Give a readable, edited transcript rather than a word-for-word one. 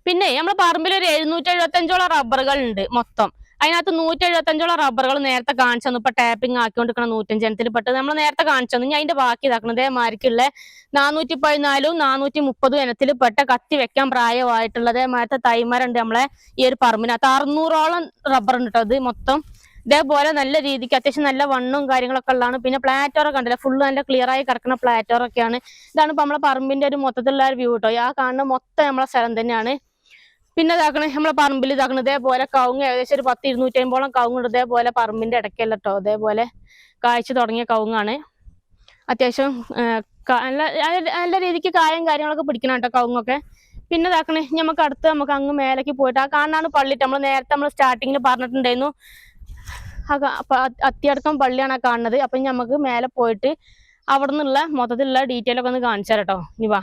പിന്നെ നമ്മുടെ പറമ്പിൽ ഒരു 775ഓളം റബ്ബറുകൾ ഉണ്ട് മൊത്തം. അതിനകത്ത് 175ഓളം റബ്ബറുകൾ നേരത്തെ കാണിച്ചു തന്നു. ഇപ്പൊ ടാപ്പിംഗ് ആക്കിക്കൊണ്ടിരിക്കണം 105 ഇനത്തിൽ പെട്ടത് നമ്മൾ നേരത്തെ കാണിച്ചു തന്നു. ഞാൻ അതിന്റെ ബാക്കി ഇതാക്കണം. ഇതേമാരിക്കുള്ള 414ഉം 430 ഇനത്തിൽ പെട്ട കത്തി വെക്കാൻ പ്രായമായിട്ടുള്ളത് അതേമാരത്തെ തൈമരുണ്ട് നമ്മളെ ഈ ഒരു പറമ്പിനകത്ത്. 600ഓളം റബ്ബർ ഉണ്ട് കേട്ടോ ഇത് മൊത്തം. ഇതേപോലെ നല്ല രീതിക്ക് അത്യാവശ്യം നല്ല വണ്ണവും കാര്യങ്ങളൊക്കെ ഉള്ളതാണ്. പിന്നെ പ്ലാറ്റോറൊക്കെ ഉണ്ടല്ലോ, ഫുള്ള് നല്ല ക്ലിയർ ആയി കിടക്കുന്ന പ്ലാറ്റോറൊക്കെയാണ്. ഇതാണ് ഇപ്പൊ നമ്മളെ പറമ്പിന്റെ ഒരു മൊത്തത്തിലുള്ള ഒരു വ്യൂ കേട്ടോ. ആ കാണുന്ന മൊത്തം നമ്മളെ സ്ഥലം തന്നെയാണ്. പിന്നെ ഇതാക്കണേ നമ്മളെ പറമ്പിൽ ഇതാക്കണം ഇതേപോലെ കവുങ്ങ് ഏകദേശം ഒരു 10-250ഓളം കവുങ്ങുണ്ട് ഇതേപോലെ പറമ്പിന്റെ ഇടയ്ക്കല്ല കേട്ടോ. അതേപോലെ കായ്ച്ചു തുടങ്ങിയ കവുങ്ങാണ്. അത്യാവശ്യം നല്ല രീതിക്ക് കായും കാര്യങ്ങളൊക്കെ പിടിക്കണം കേട്ടോ കവുങ്ങൊക്കെ. പിന്നെ ഇതാക്കണേ നമുക്ക് അങ്ങ് മേലേക്ക് പോയിട്ട് ആ കാണാനാണ് പള്ളി. നമ്മൾ സ്റ്റാർട്ടിങ്ങിൽ പറഞ്ഞിട്ടുണ്ടായിരുന്നു അത്തിയടക്കം പള്ളിയാണ് ആ കാണുന്നത്. അപ്പൊ നമുക്ക് മേലെ പോയിട്ട് അവിടെ നിന്നുള്ള മൊത്തത്തിലുള്ള ഡീറ്റെയിൽ ഒക്കെ ഒന്ന് കാണിച്ചു തരാം കേട്ടോ. ഇനി വാ.